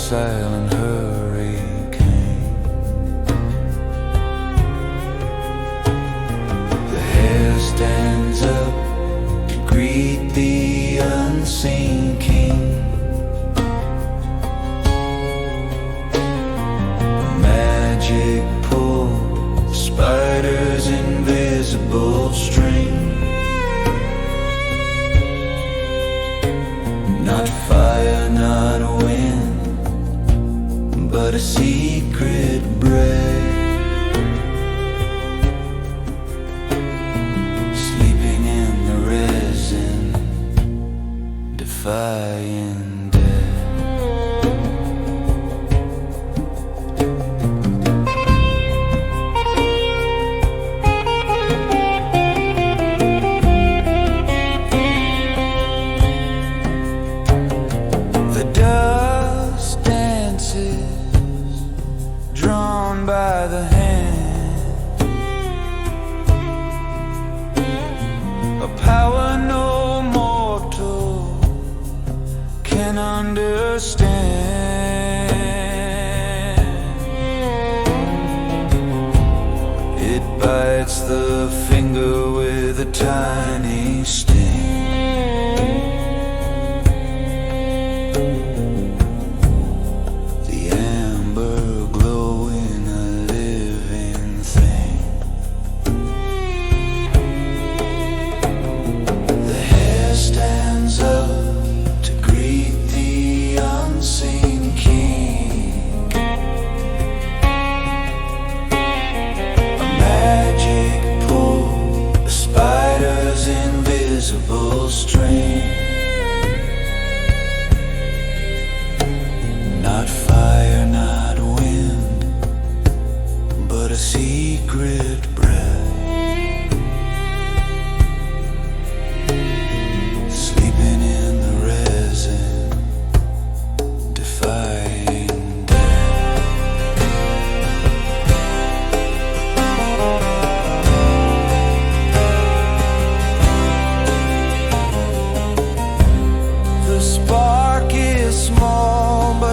silent hurricane. The hair stands up to greet the unseen king. Magic pull, spider's invisible string. Not fire, not wind, but a secret breath, sleeping in the resin, defying by the hand, a power no mortal can understand. It bites the finger with a tiny sting. Invisible string, not fire, not wind, but a secret breath, sleeping in the resin, defying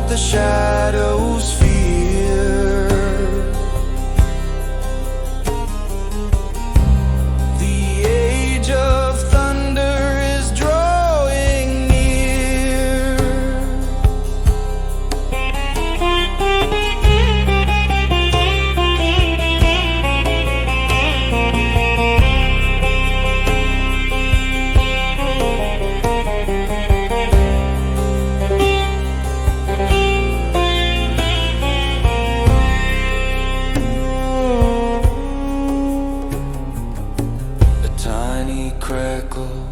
the shadows fear. The age of thunder is drawing near. Crackle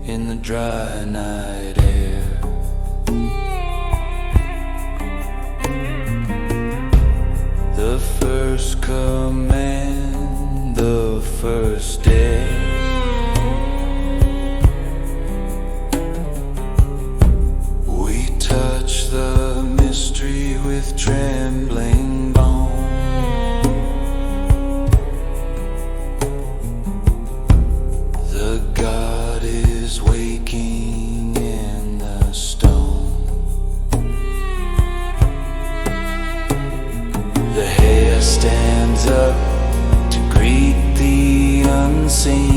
in the dry night air. The first command, the first dare. We touch the mystery with trembling bones. Waking in the stone. The hair stands up to greet the unseen.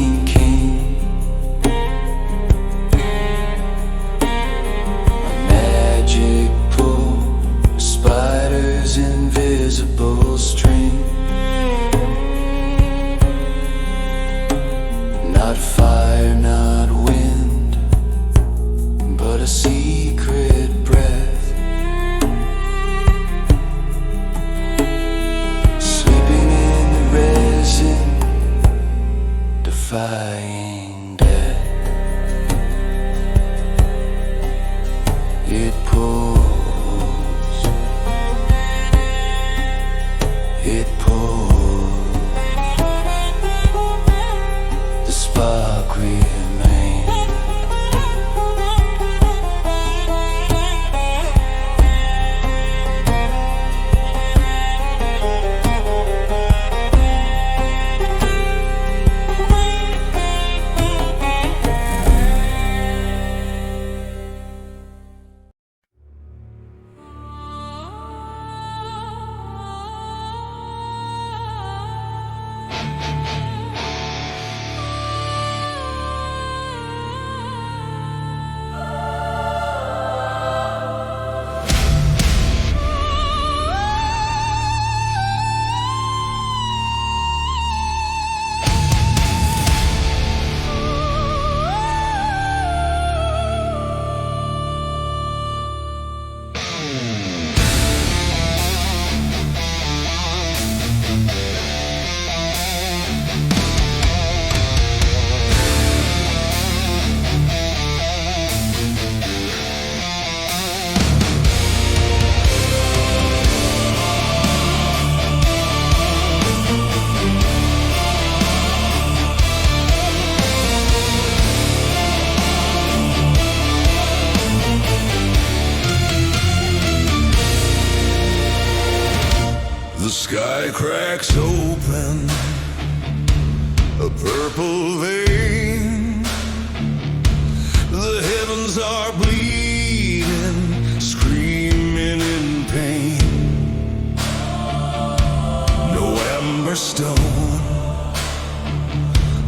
hands are bleeding, screaming in pain. No amber stone,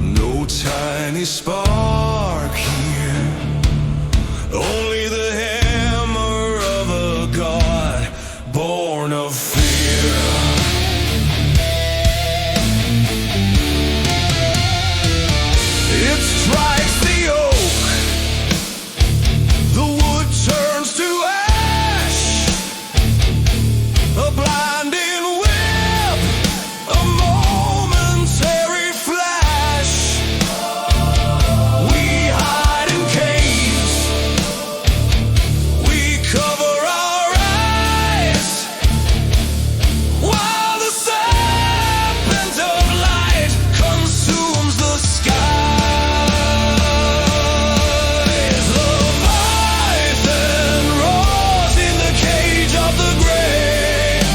no tiny spark here. Only the hammer of a god born of fear. It strikes the oak, the wood turns to ash. A blinding whip, a momentary flash. We hide in caves, we cover our eyes, while the serpent of light consumes the skies. Leviathan roars in the cage of the grave,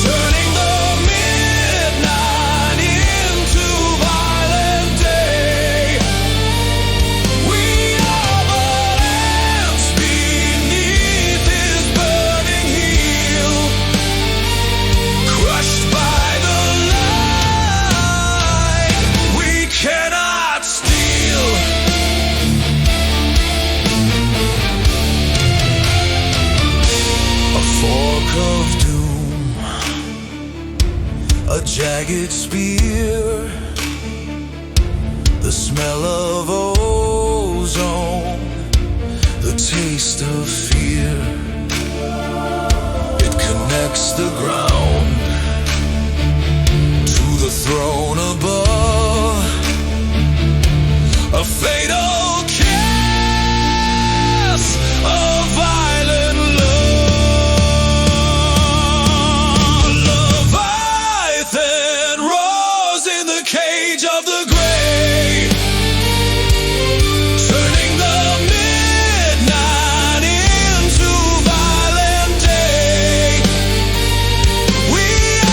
turning the midnight into violent day. We are but ants beneath his burning heel, crushed by the light we cannot steal. A fork of doom, a jagged spear, the smell of ozone, the taste of fear. It connects the ground to the throne above, a fatal kiss of violent love. Leviathan roars in the cage of the grave, turning the midnight into violent day. We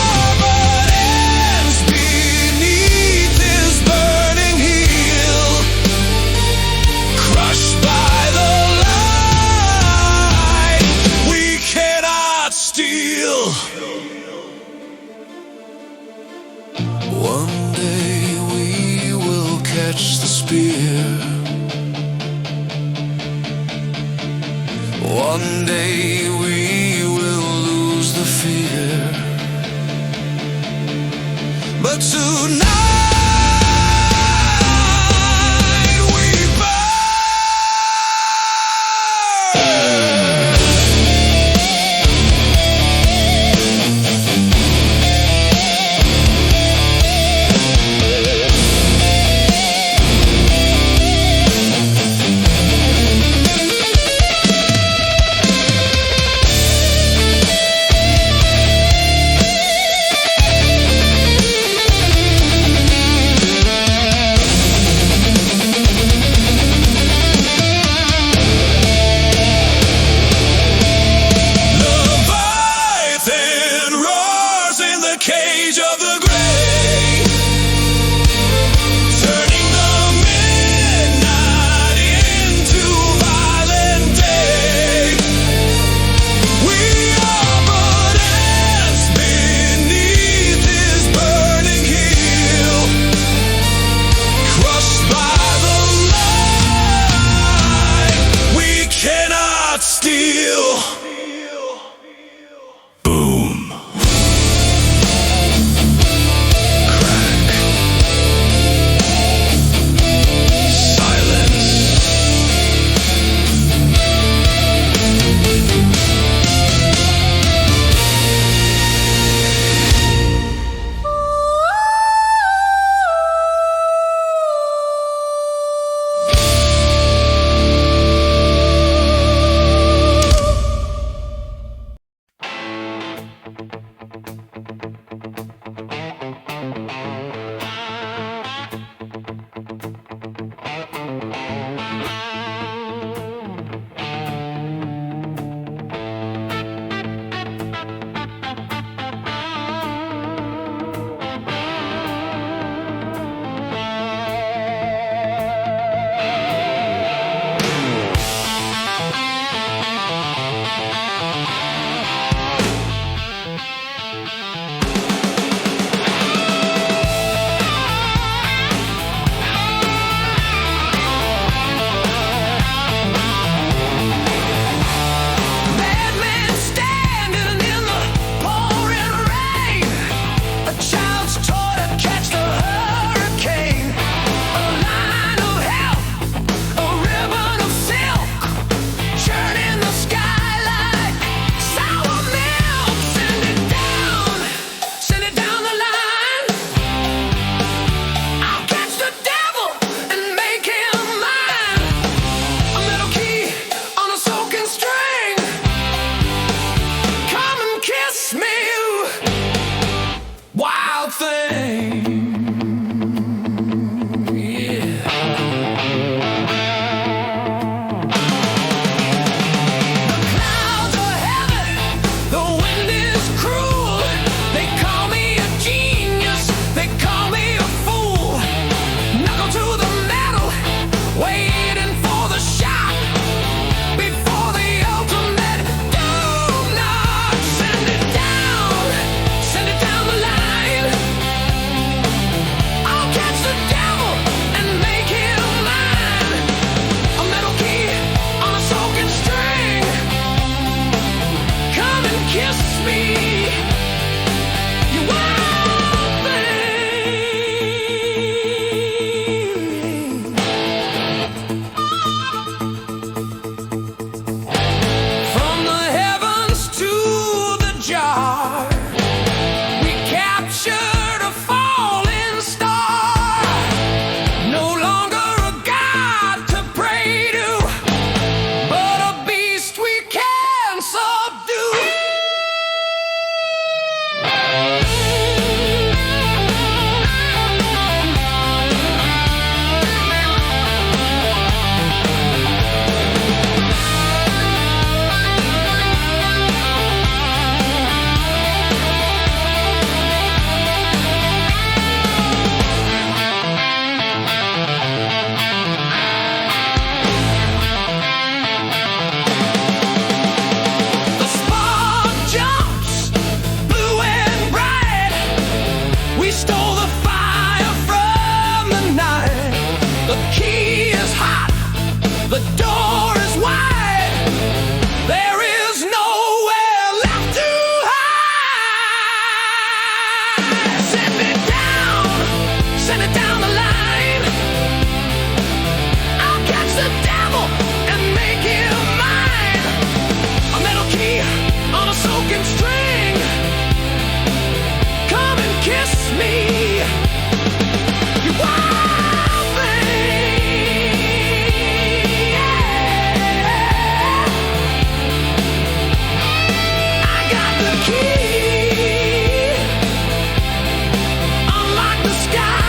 are but ants beneath his burning heel, crushed by the light we cannot steal. One day we will catch the spear. One day we will lose the fear. But tonight we burn. The door is wide. There is nowhere left to hide. Send it down the line. I'll catch the devil and make him mine. A metal key on a soaking string. Come and kiss me. You wild thing. Yeah. I got the key. Unlock the sky.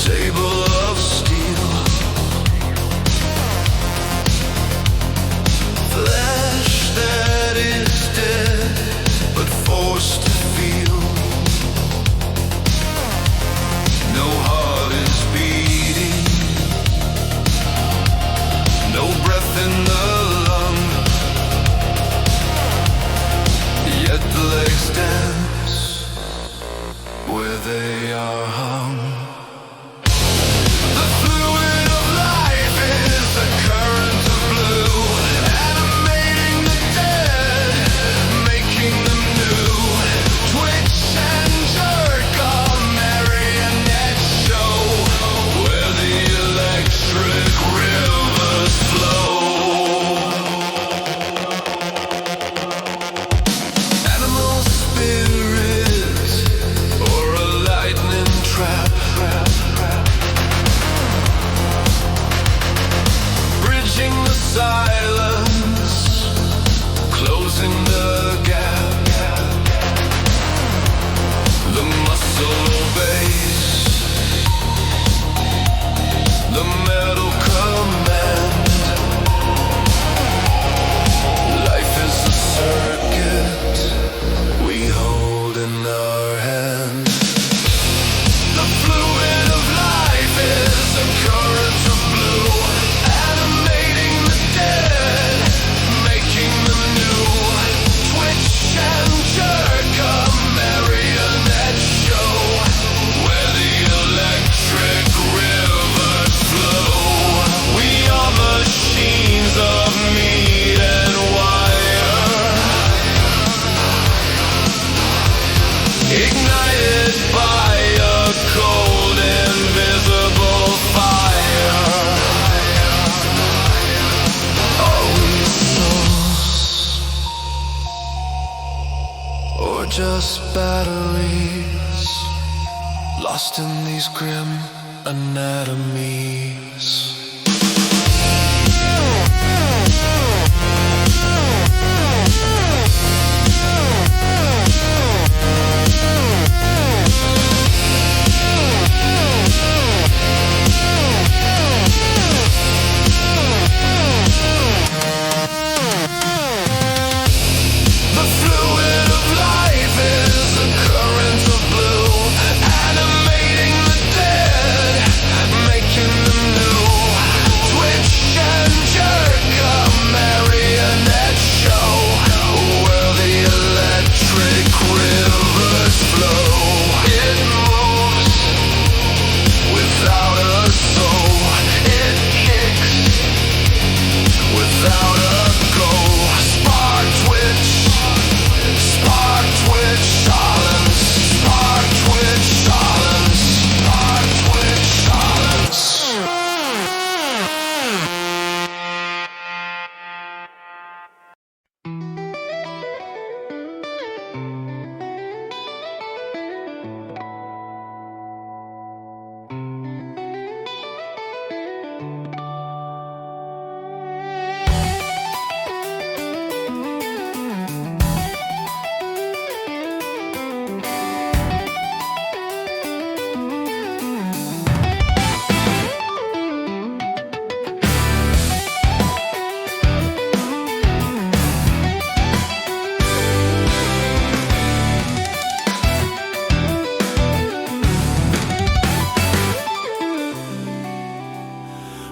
Table of steel, flesh that is dead but forced to feel. No heart is beating, no breath in the lung, yet the legs dance where they are hung. Silence, closing the gap. The muscle obeys, the metal command. Life is a circuit we hold in our hand. The fluid of life is a current of blue, animating the dead, making them new. Twitch and jerk, a marionette show, where the electric rivers flow. We are machines of meat and wire, ignited by a cold, invisible fire. Are we souls, or just batteries, lost in these grim anatomies? The fluid of life is a current of blue, animating the dead, making them new.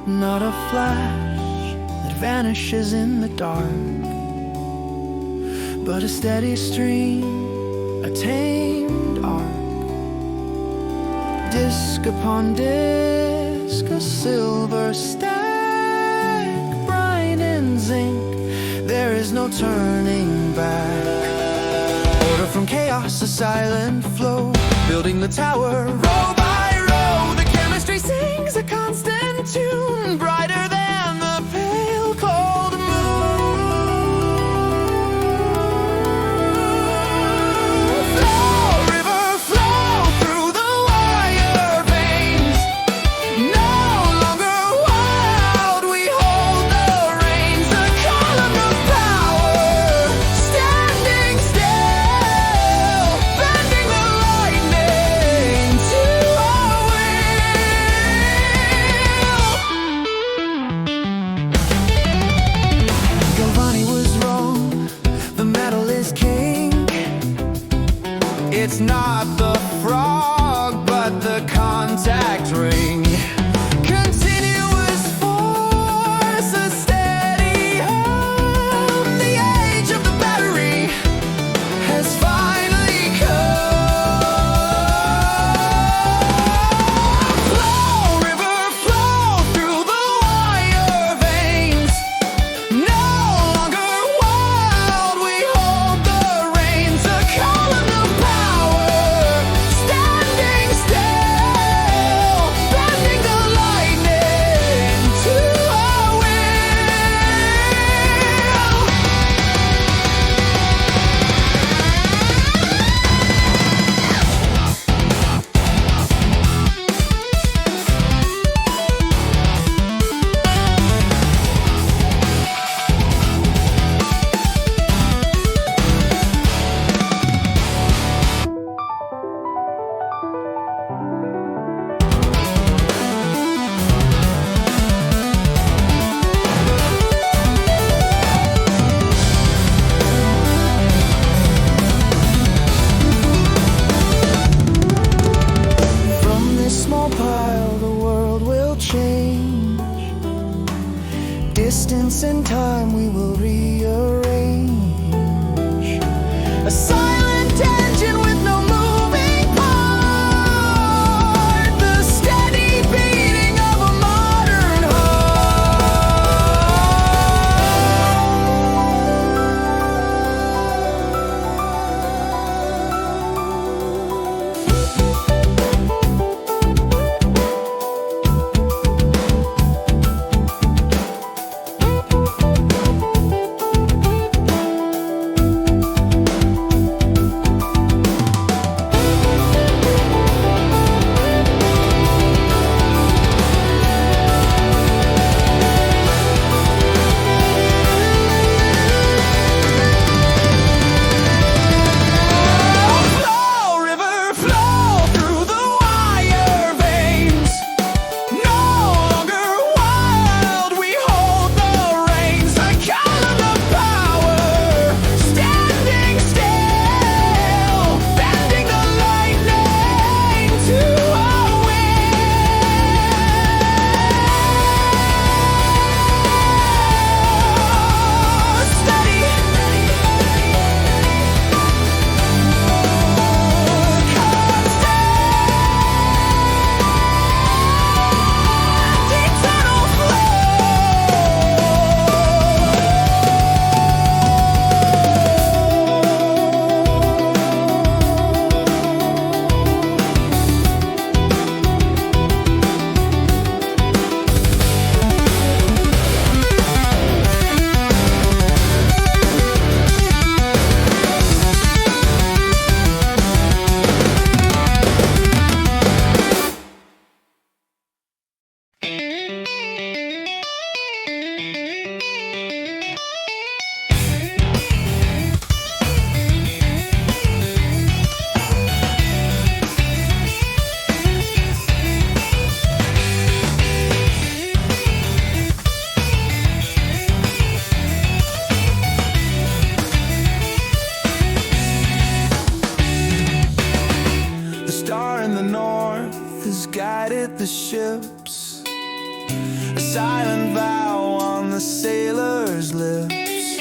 not a flash that vanishes in the dark, but a steady stream, a tamed arc. Disc upon disc, a silver stack, brine and zinc, there is no turning back. Order from chaos, a silent flow, building the tower, row by row. The chemistry sings a constant tune, brighter than the pale cold moon. Flow, river, flow through the wire veins. No longer wild, we hold the reins. The column of power, standing still, bending the lightning to our will. Galvani was wrong, the metal is king. It's not the frog, but the contact ring. Continuous force, a steady hum. The age of the battery has finally come. Flow, river, flow through the wire veins. No longer wild, we hold the reins. A column of power, standing still, bending the lightning to our From this small pile, the world will change. Distance and time we will rearrange. A silent engine with no moving part. The steady beating of a modern heart. a silent vow on the sailor's lips.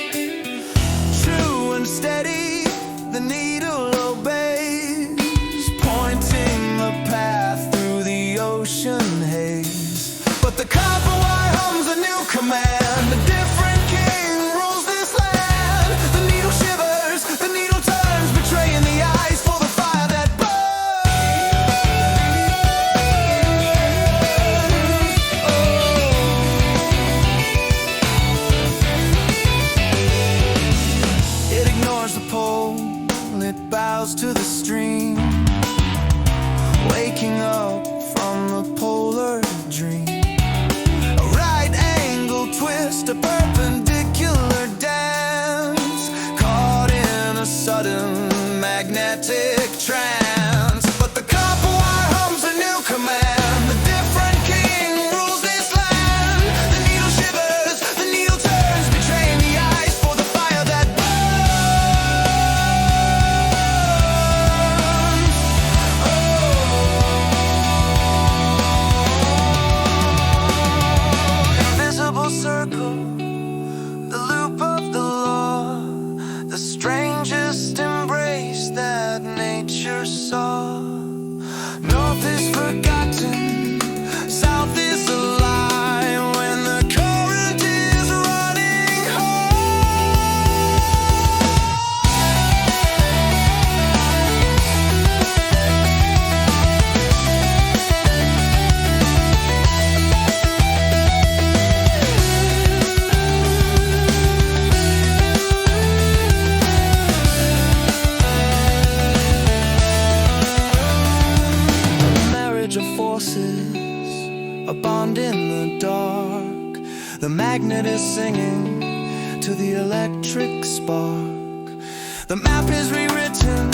True and steady, the needle obeys, pointing the path through the ocean haze. But the copper wire hums a new command. A different king rules this land. The needle shivers, the needle turns, betraying the ice for the fire that bows to the stream, waking up from the polar dream. A right angle twist, a perpendicular dance, caught in a sudden magnetic trance. But the copper wire hums a new command. The different king rules this land. The needle shivers, the needle turns, betraying the ice for the fire that circle, the loop of the law, the strangest embrace that nature saw. North is forgotten, south is alive when the current is running a bond in the dark. The magnet is singing to the electric spark. The map is rewritten,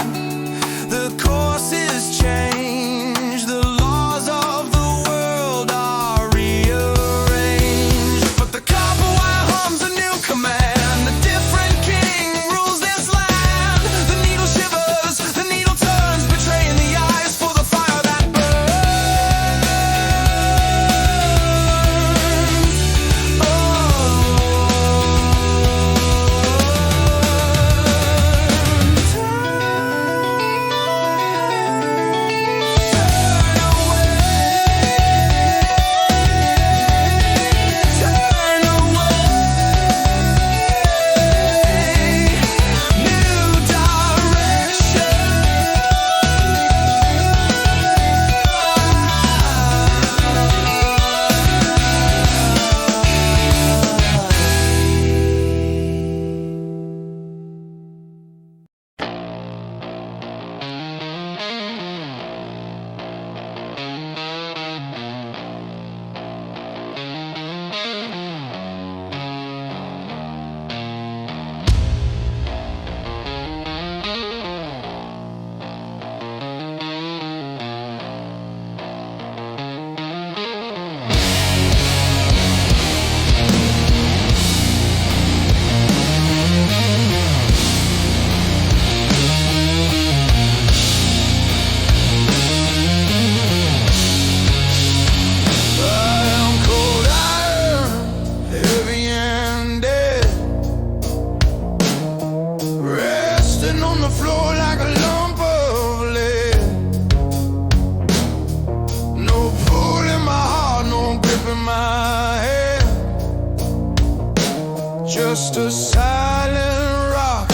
the course is changed. The laws of the world are rearranged. But the copper wire hums a new command. A different king rules this land. The needle shivers, the needle turns, betraying the eyes for the fire that just a silent rock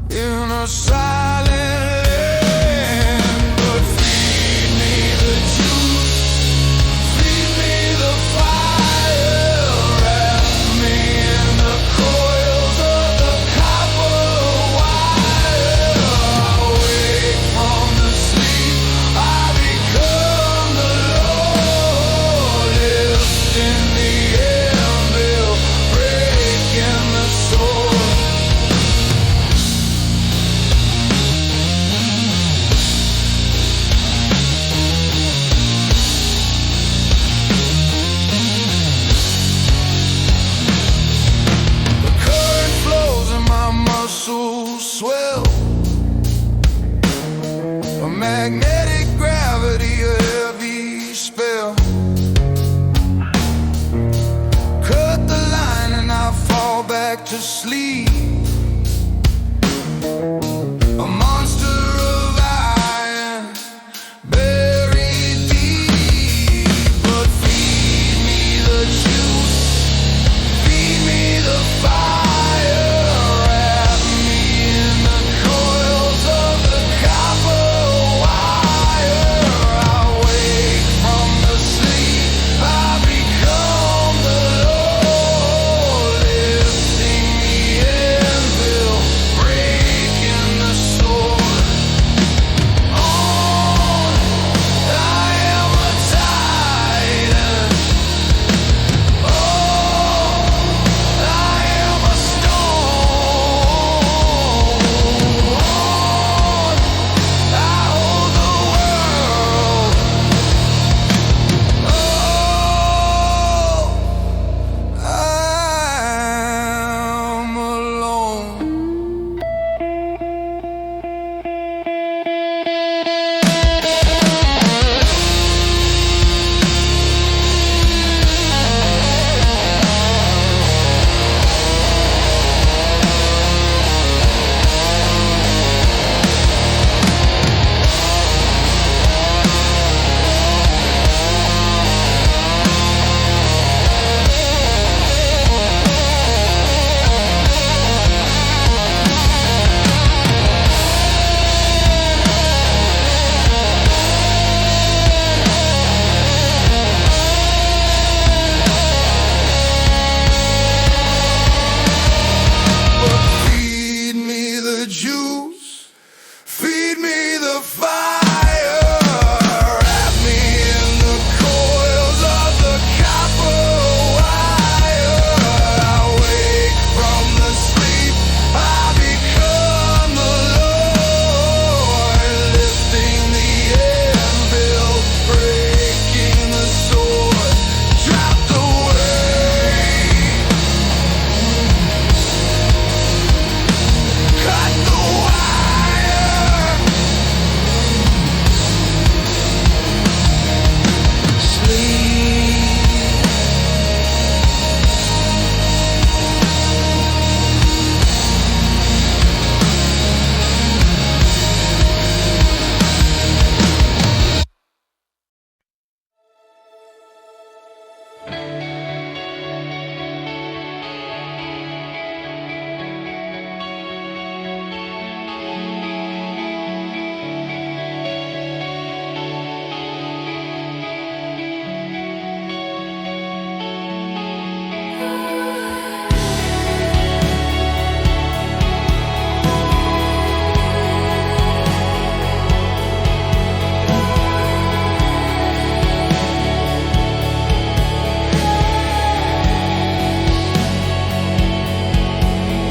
in a silent land. But feed me the juice, feed me the fire, wrap me in the coils of the copper wire. I wake from the sleep, I become the Lord, lift in the anvil, break in the soul. to sleep. A monster of iron, buried deep. But feed me the juice, feed me the fire, wrap me in the coils of the copper wire. I wake from the sleep, I become the Lord, lifting the anvil, breaking the sword. On, I am a titan. Oh, I am a stone. On, I hold the world. Oh, I'm alone. But feed me the juice, feed me the fire, wrap me in the coils of the copper wire. I wake from the sleep, I become the Lord, lifting the anvil, breaking the sword, drop the weight, cut the wire, sleep.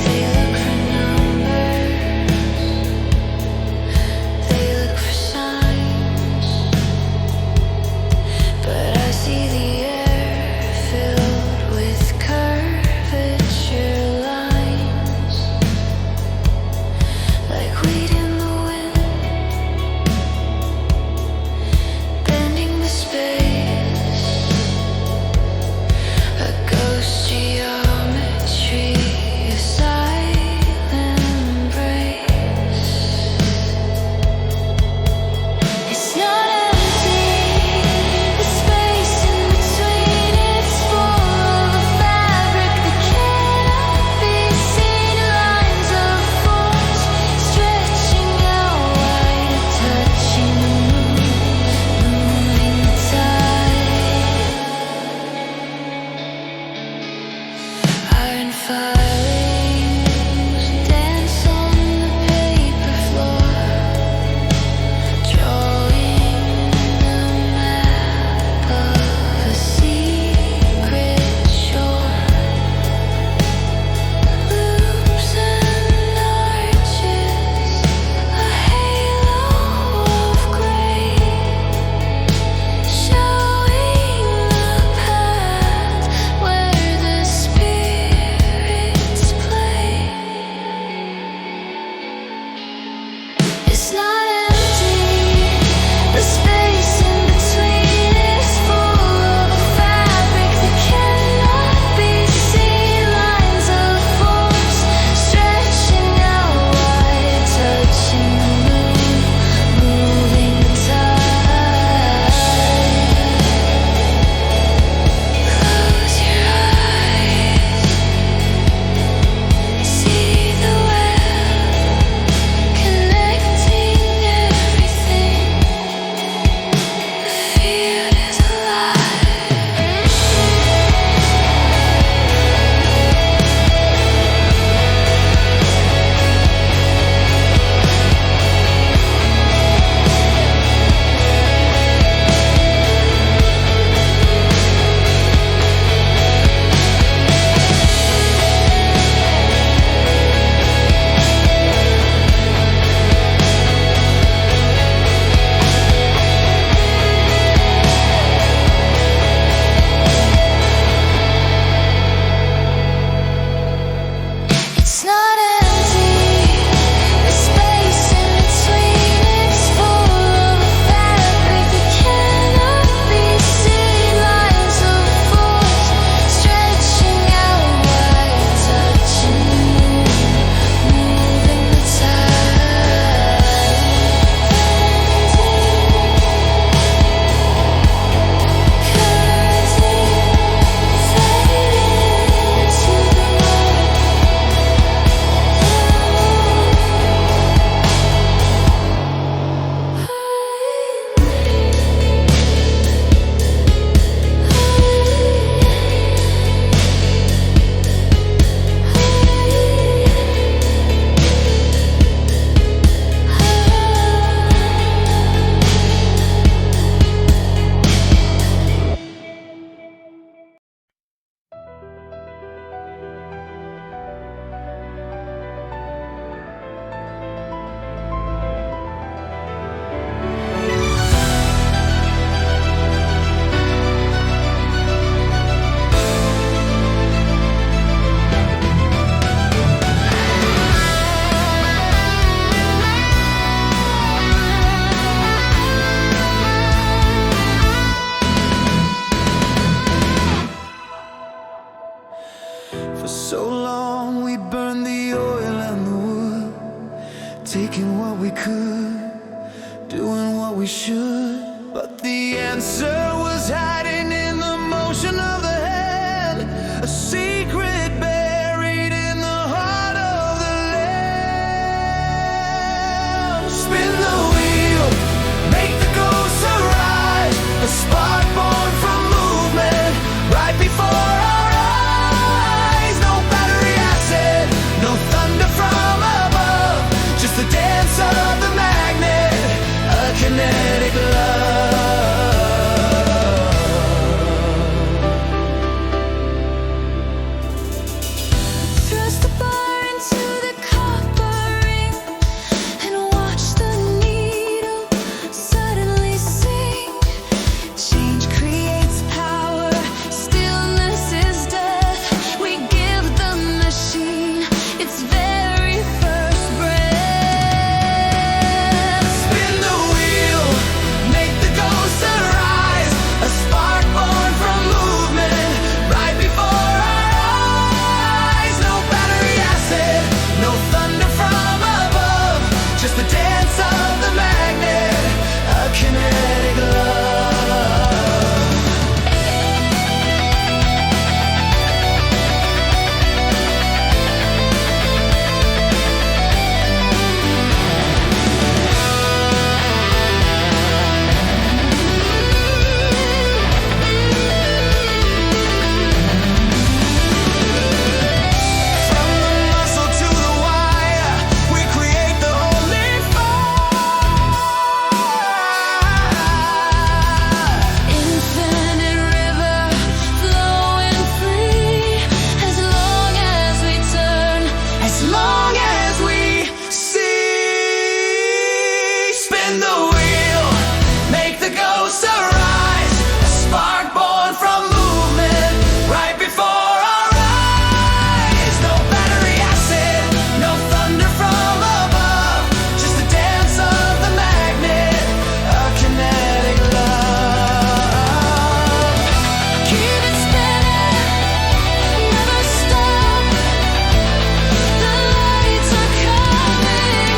They look for numbers, they look for signs, but I see the air filled with curvature lines, like weed in the wind, bending the space, a ghost geometry, a silent embrace. It's not empty, the space in between, it's full of a fabric that cannot be seen. Lines of force stretching out wide, touching the moon, moving the tide. Iron filings dance on the paper floor, drawing a map of a secret shore. Loops and arches, a halo of gray, showing the path where the spirit For so long we burned the oil and the wood, taking what we could, doing what we should. But the answer was hiding in the motion of the hand, a secret buried in the heart of the land. Spin the wheel, make the ghosts arise, a spark born from movement right before our eyes. No battery acid, no thunder from above, just the dance of the magnet, a kinetic love. Thrust the bar into the copper ring and watch the needle suddenly sink. Change creates power, stillness is death. We give the machine its very first breath. Spin the wheel, make the ghosts arise, a spark born from movement right before our eyes. No battery acid, no thunder from above, just the dance of the magnet, a kinetic love. From the muscle to the wire, we create the holy fire. Infinite river flowing free, as long as we turn, As long as we see. Spin the wheel, make the ghosts arise, a spark born from movement right before our eyes. No battery acid, no thunder from above, just the dance of the magnet, a kinetic love. keep it spinning, never stop. The lights are coming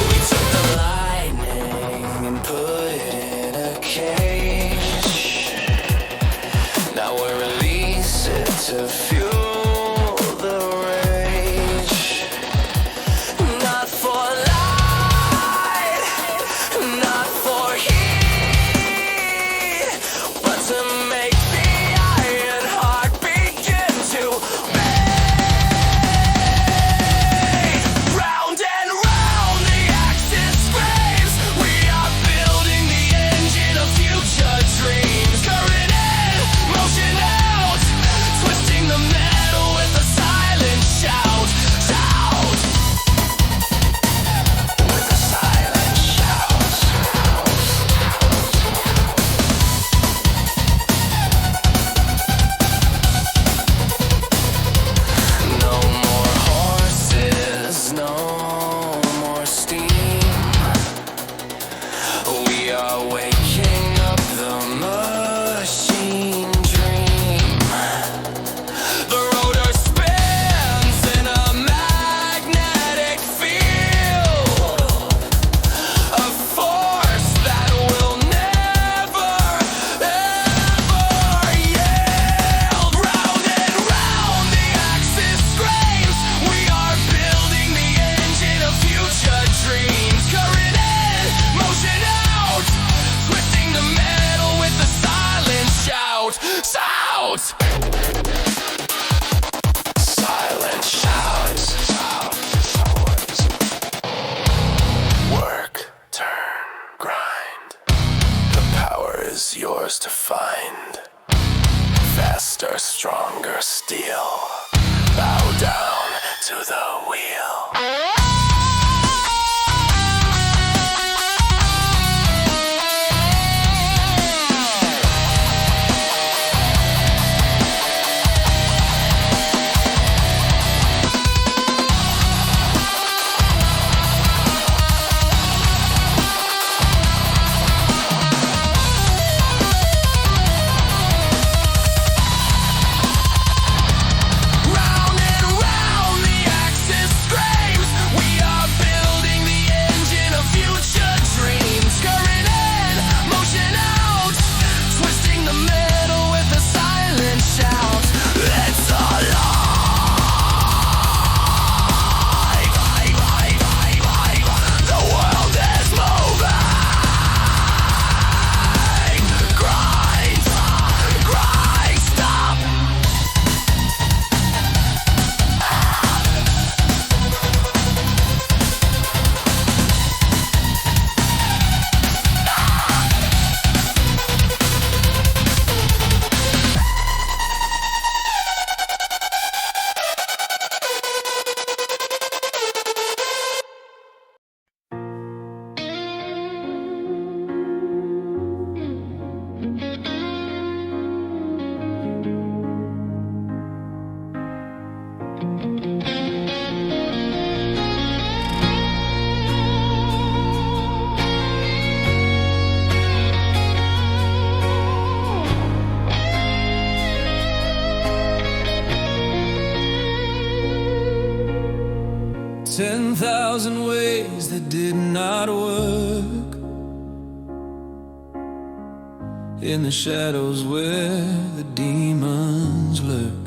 We took the lightning and put it in a cage. Now we release it to fuel the rage. Not for light, not for heat, but to make the iron heart begin to beat. Round and round the axis screams, we are building the engine of future dreams. Current in, motion out, twisting the stronger steel. Bow down to the wheel. 10,000 ways that did not work, in the shadows where the demons lurk.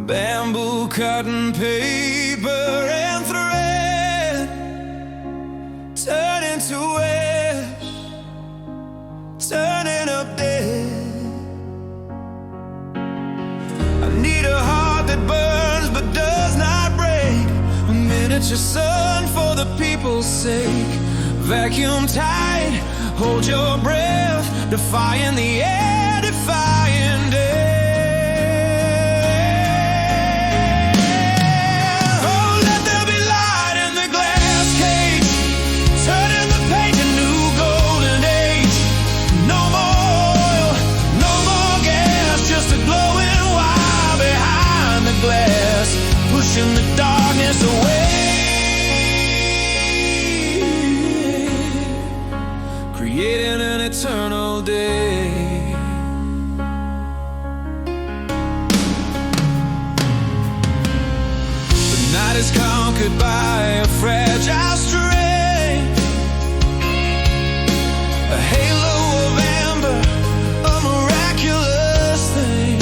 Bamboo, cotton, paper, and thread turn into ash, turning up dead. I need a heart that burns but does not break, a miniature sun for the people's sake. Vacuum tight, hold your breath, defying the air, defying death. Pushing the darkness away, creating an eternal day. The night is conquered by a fragile strength, a halo of amber, a miraculous thing.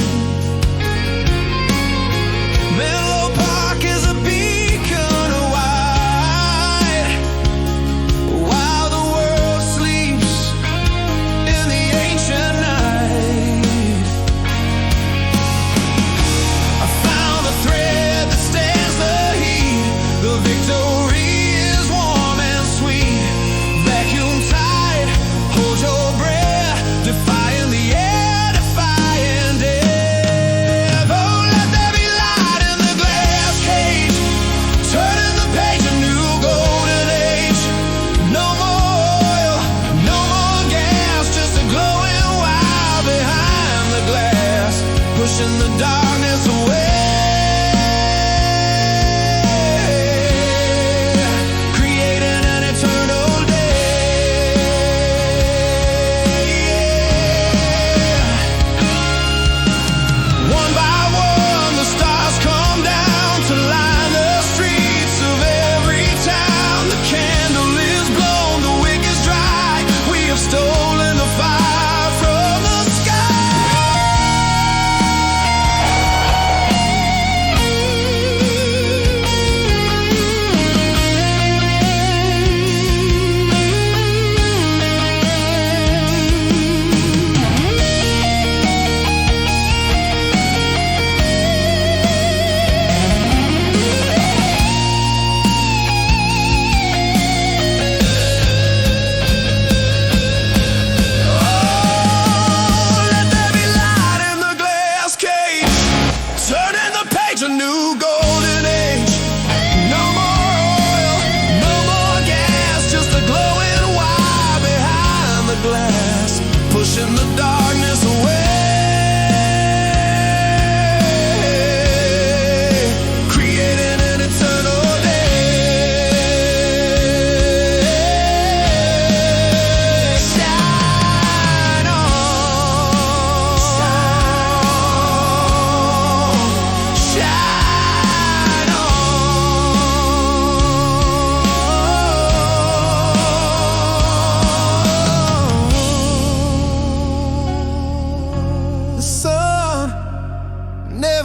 Pushing the darkness away, creating an eternal day. One by one the stars come down to line the streets of every town. The candle is blown, the wick is dry. We have stolen the fire from the sky.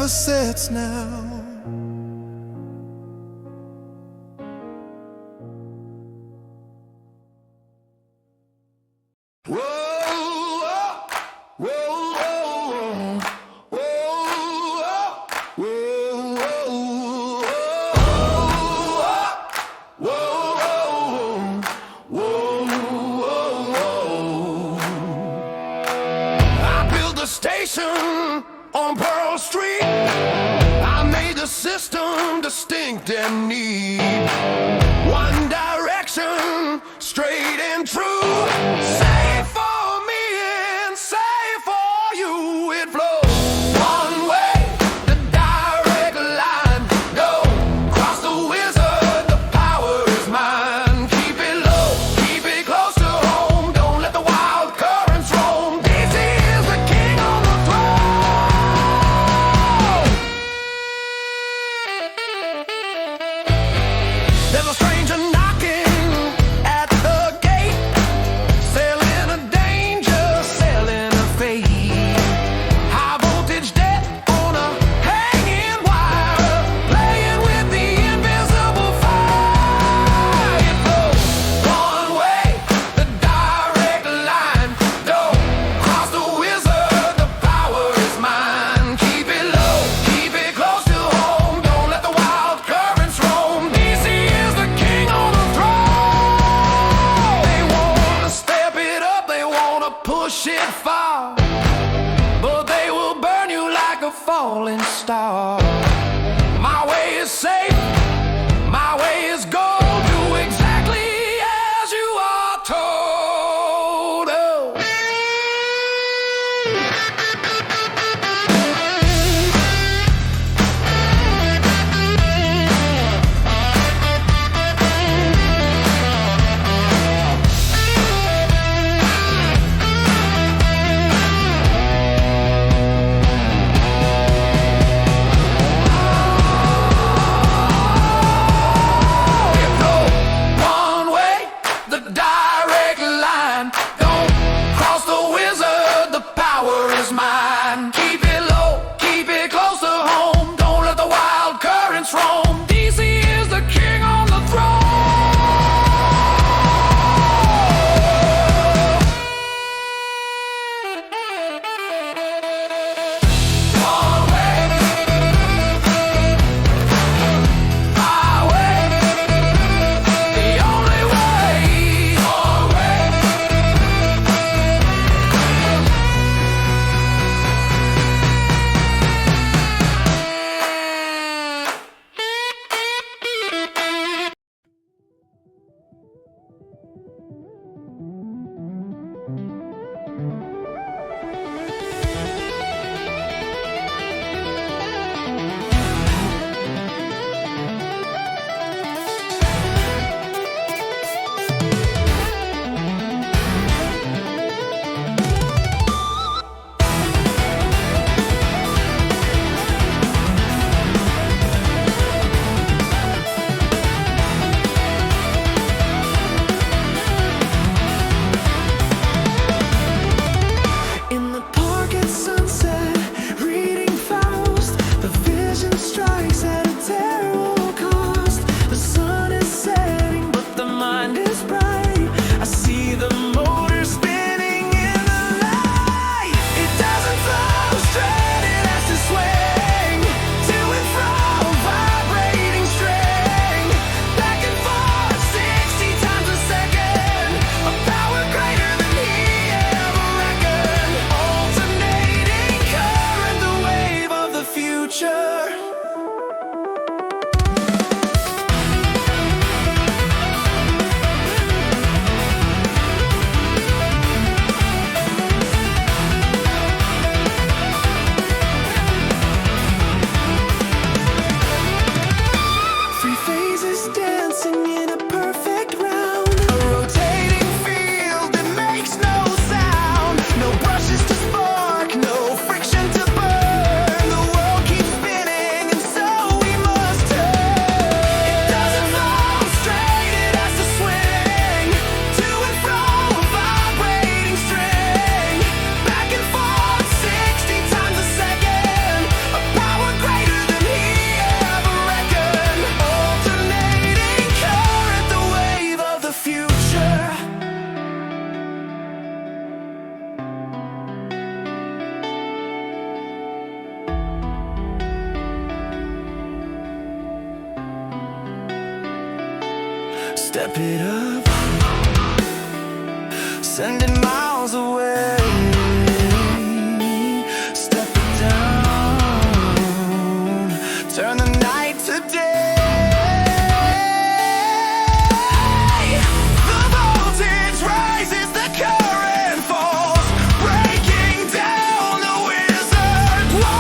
never sets now. Station on Pearl Street, I made the system distinct and neat. One direction, straight and true. Safe for me and safe for you. It flows one way, the direct line. Go cross the wizard, the power is mine. Keep it low, keep it close to home. Don't let the wild currents roam. DC is the king on the There's a stranger knocking at the gate, selling a danger, selling a fate. High voltage debt on a hanging wire, playing with the invisible fire. It flows one way, the direct line. Don't cross the wizard, the power is mine. Keep it low, keep it close to home. Don't let the wild currents roam. DC is the king on the throne. They wanna step it up, they wanna push it far, but they will burn you like a falling star. My way is safe, my way is gold. Do exactly as you are told. Oh. It Step it up, send it miles away. Step it down, turn the night to day. The voltage rises, the current falls, breaking down the wizard walls.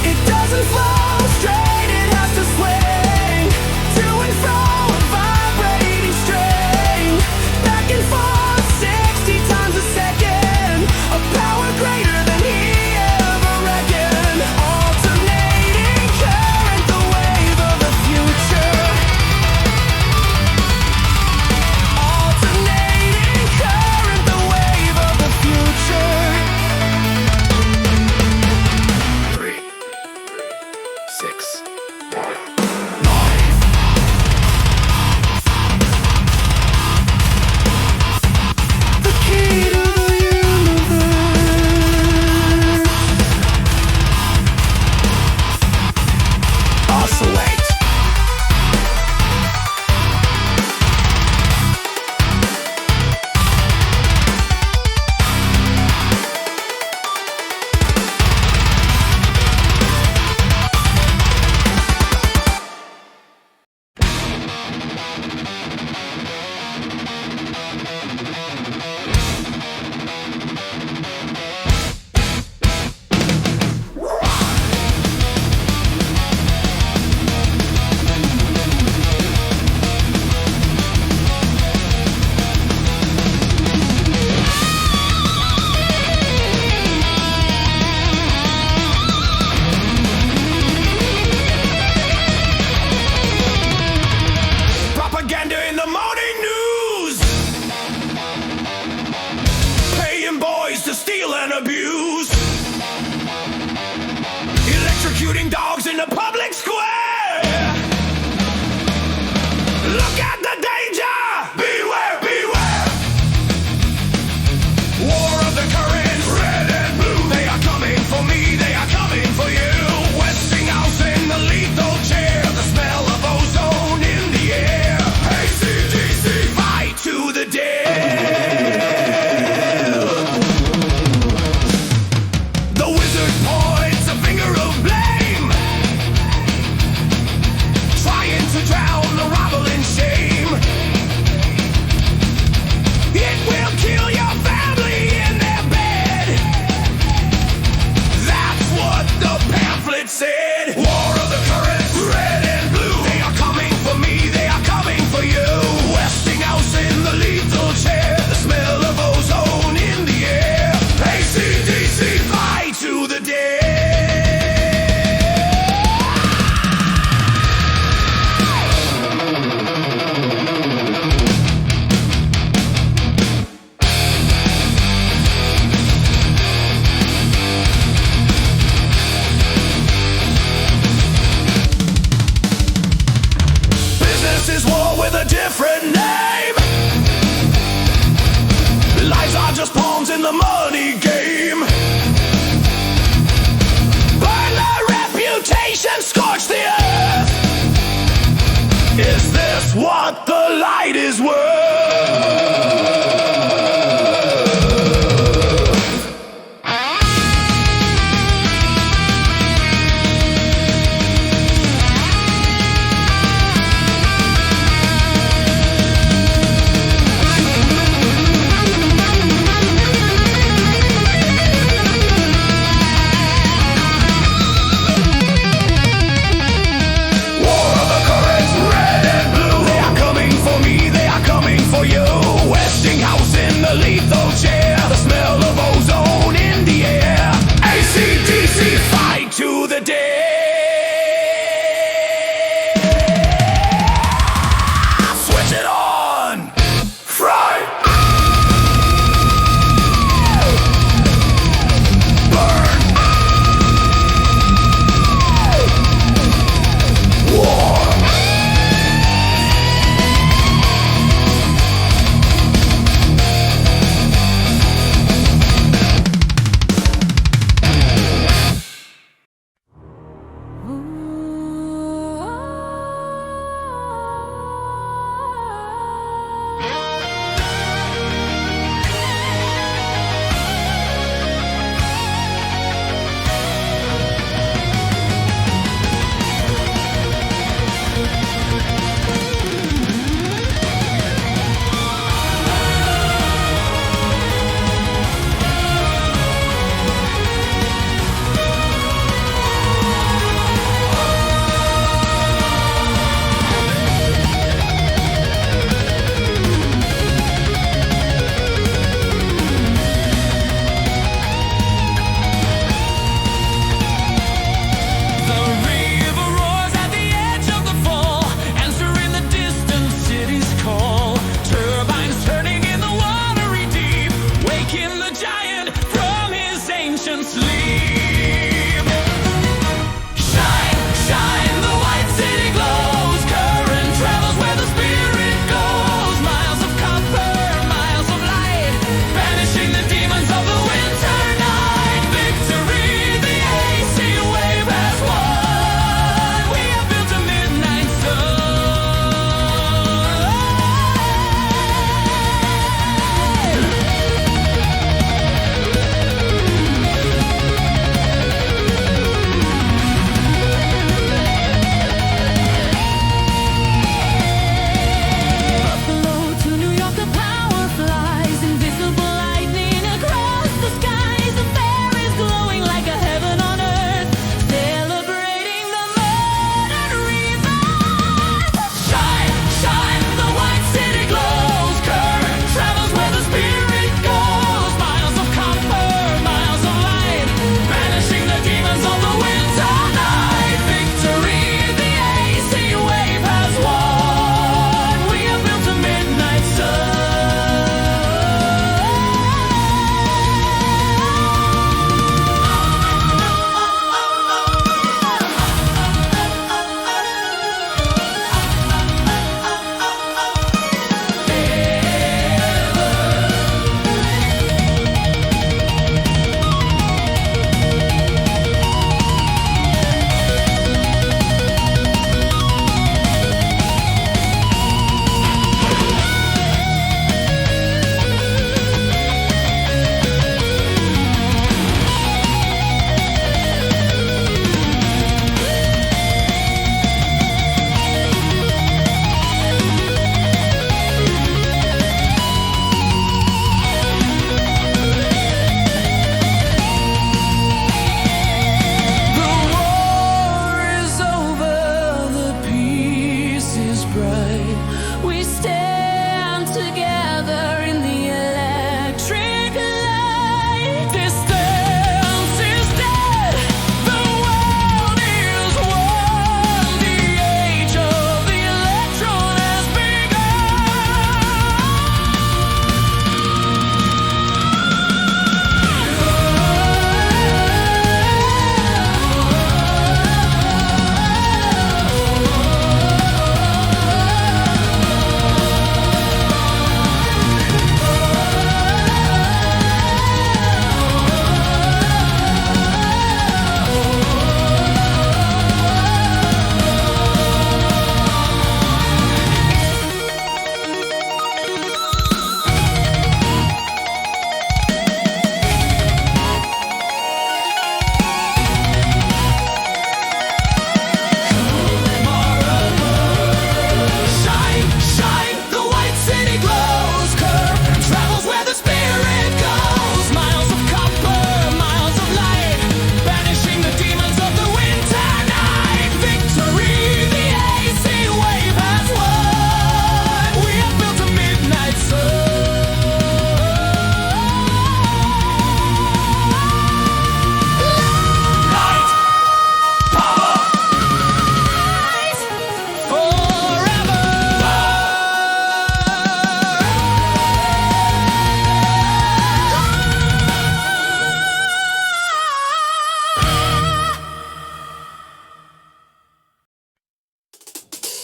It doesn't flow straight, it has to swing to and fro, a vibrating string, back and forth 60 times a second, a power greater than he ever reckoned. Alternating current, the wave of the future. Alternating current, the wave of the future. 3, 6, 9. The key to the universe. Oscillate. Propaganda in the morning news, paying boys to steal and abuse, electrocuting dogs in the public square. Look at the danger! Beware, beware! War of the currents, red and blue. They are coming for me, they are coming for you. Westinghouse in the lethal chair, the smell of ozone in the air. ACDC, fight to the death. The wizard points a finger of blame, trying to drown the rival in shame. It will kill your family in their bed. That's what the pamphlet said. War of the currents, red and blue. They are coming for me, they are coming for you. Westinghouse in the lethal chair, the smell of ozone in the air. ACDC, fight to the death. Business is war with a different name. Lives are just pawns in the money game. Burn the reputation, scorch the earth. Is this what the light is worth?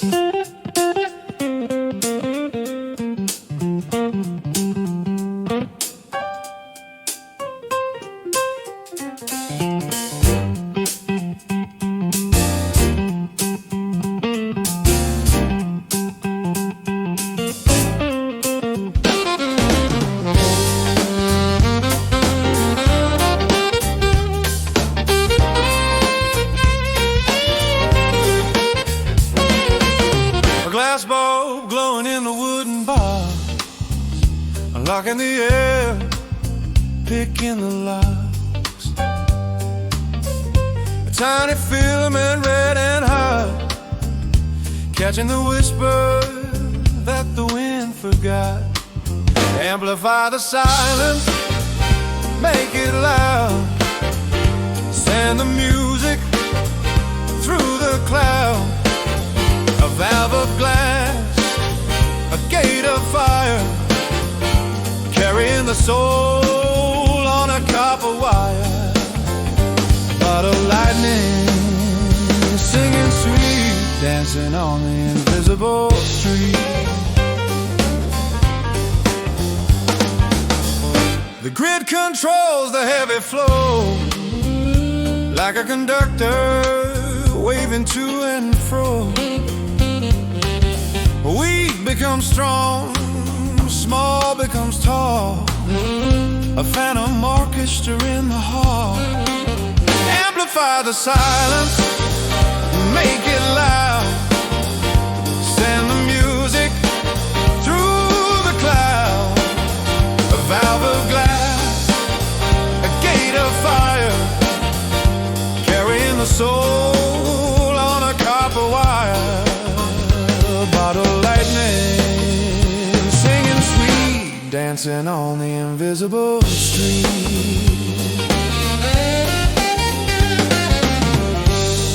A glass bulb glowing in the wooden box, unlocking the air, picking the locks. A tiny filament, red and hot, catching the whisper that the wind forgot. Amplify the silence, make it loud. Send the music through the cloud. A valve of glass, a gate of fire, carrying the soul on a copper wire. But of lightning, singing sweet, dancing on the invisible street. The grid controls the heavy flow, like a conductor waving to and fro. Weak becomes strong, small becomes tall, a phantom orchestra in the hall. Amplify the silence, make it loud. Send the music through the cloud. A valve of glass, a gate of fire, carrying the soul on a copper wire. Bottle lightning, singing sweet, dancing on the invisible street.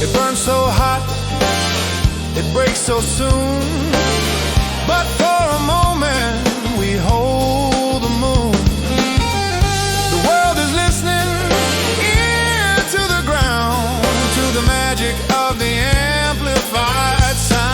It burns so hot, it breaks so soon, but for a moment we hold the moon. The world is listening, ear to the ground, to the magic of the amplified sound.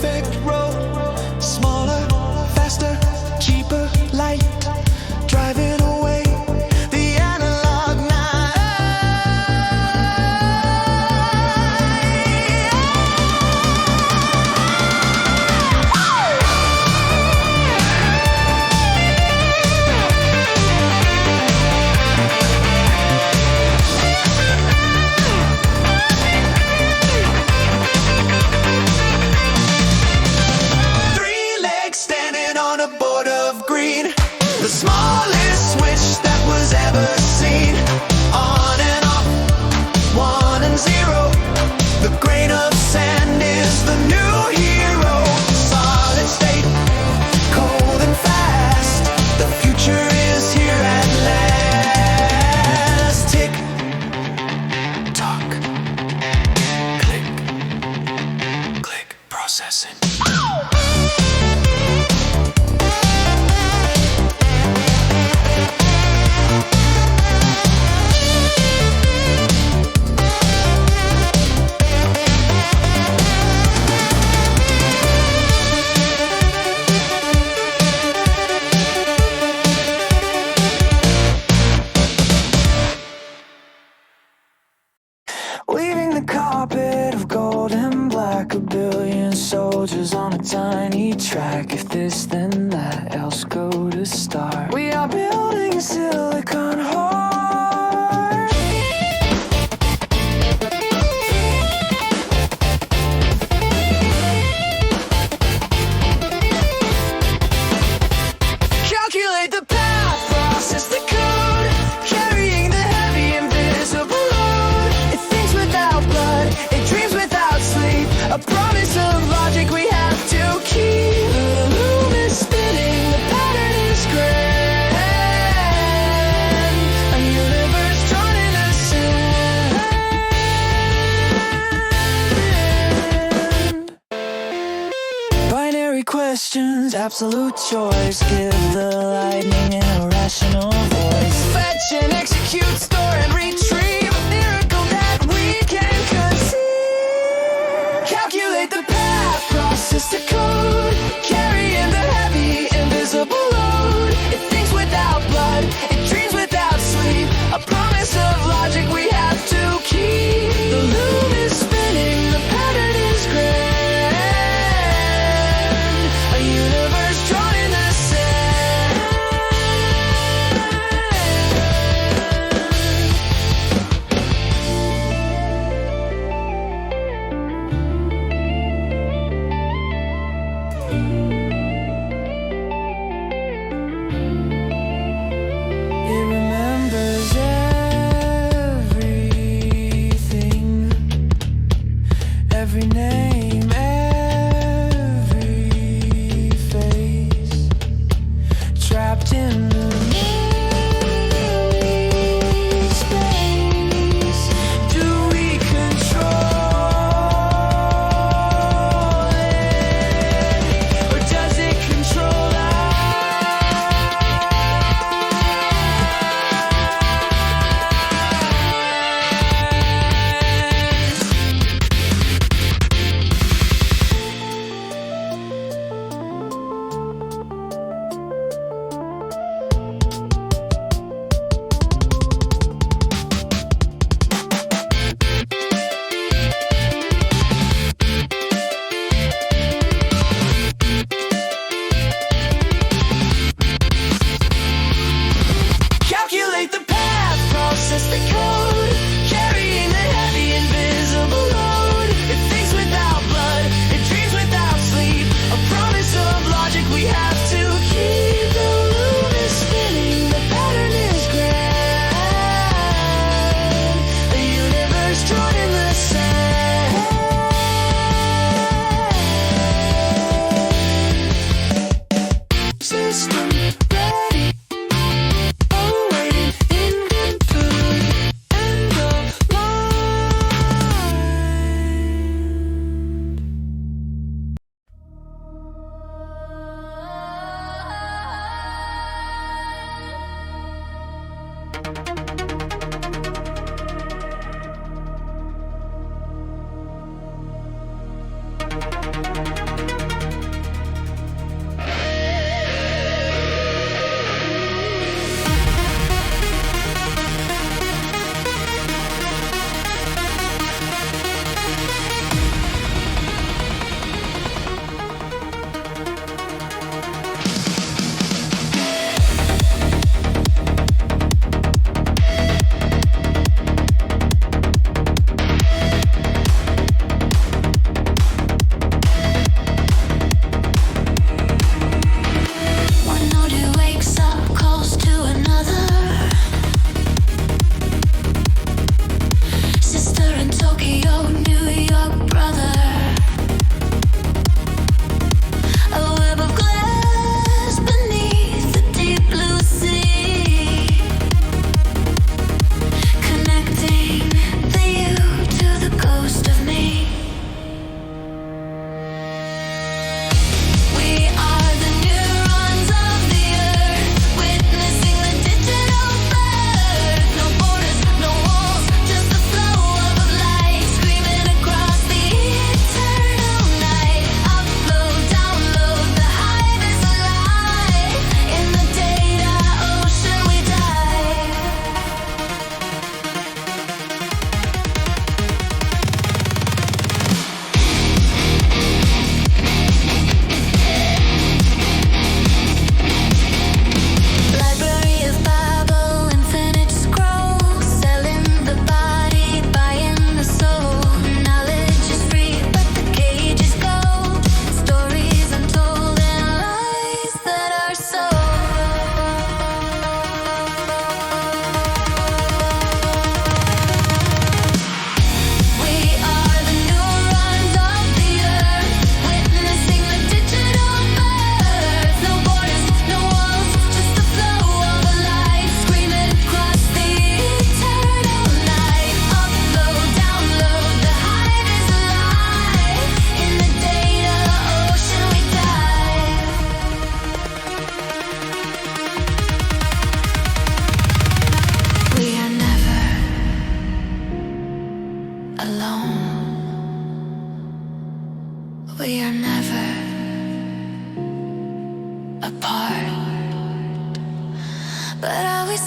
perfect road. Smaller, faster, cheaper, light. Driving away the analog night. Three legs standing on a board of green. The smallest switch that was ever seen. On and off, 1 and 0. The grain of sand is the new hero. Solid state, cold and fast. The future is here at last. Tick, tock, click, click, processing. Leaving the carpet of gold and black. A billion soldiers on a tiny track. If this then that, else go to start. We are building a silicon heart. Calculate the path, process the code, carrying the heavy invisible load. It thinks without blood, it dreams without sleep. A promise of logic we have to keep. The loom is spinning, the pattern is grand. A universe drawn in the sand. Binary questions, absolute choice. Give the lightning an irrational voice. Fetch and execute, store and retrieve. A miracle that we can conceive. Calculate the path, process the code, carrying the heavy invisible load. It thinks without blood, it dreams without sleep. A promise of logic we have to keep. The loom is spinning, the pattern is grand. A universe drawn in the sand. It remembers everything, every name, every face, trapped in the space. Do we control it, or does it control us? Calculate the path, process the code, carrying the heavy invisible load. It thinks without blood, it dreams without sleep. A promise of logic we have to keep. The loom is spinning, the pattern is grand. The universe drawn in the sand. System ready, awaiting incomplete end of line.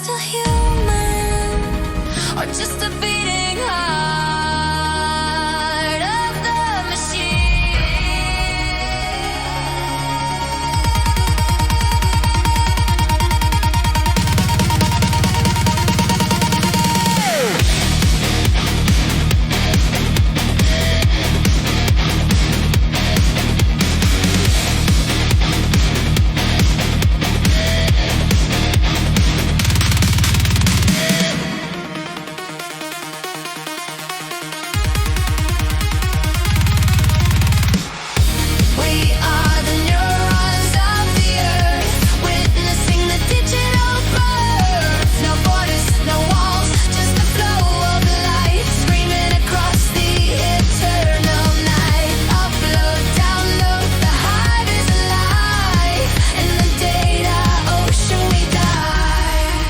still human, or just a beating heart of the machine? We are the neurons of the earth, witnessing the digital birth. No borders, no walls, just the flow of light, screaming across the eternal night. Upload, download, the hive is alive. In the data ocean we dive.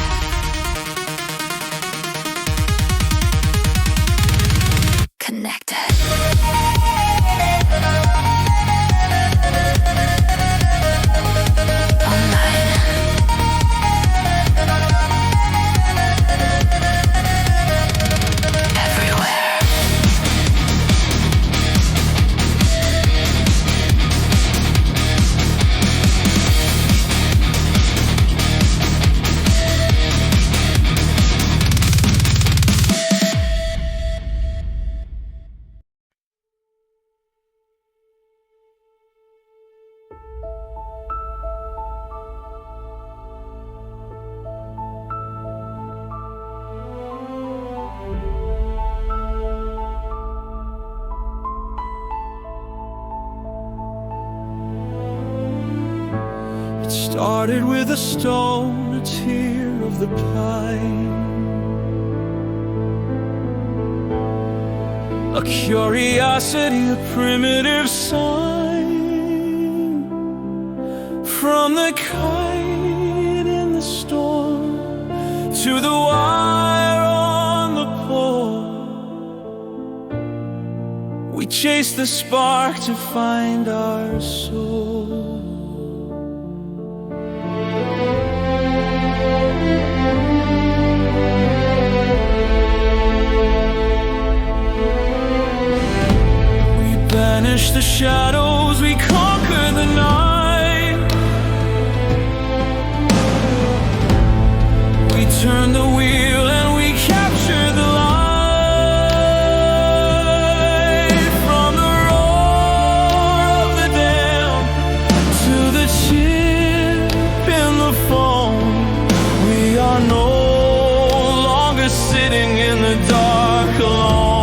Connected. Online. Everywhere. It started with a stone, a tear of the pine, a curiosity, a primitive sign. From the kite in the storm to the wire on the pole, we chase the spark to find our soul. Banish the shadows, we conquer the night. We turn the wheel and we capture the light. From the roar of the dam to the chip in the foam, we are no longer sitting in the dark alone.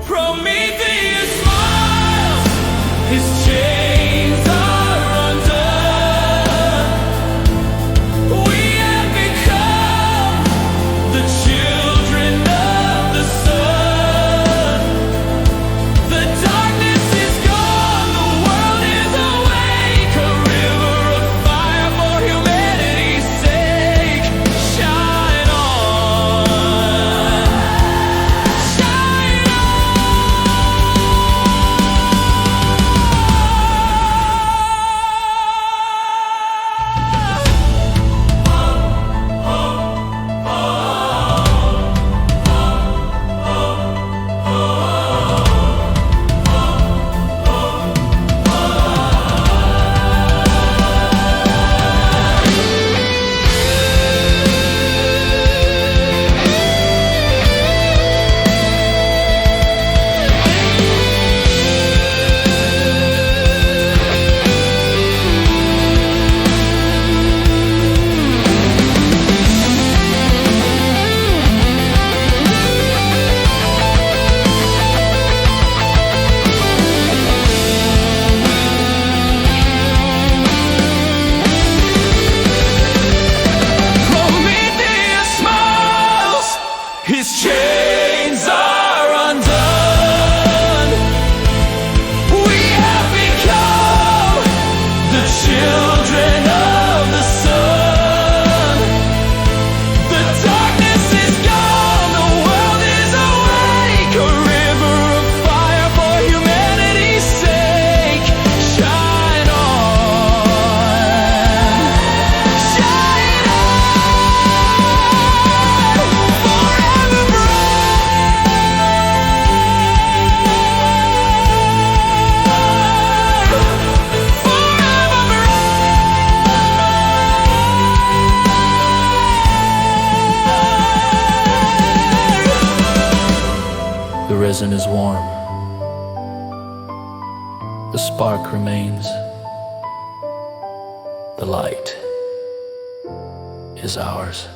Prometheus, smile. resin is warm. The spark remains. The light is ours.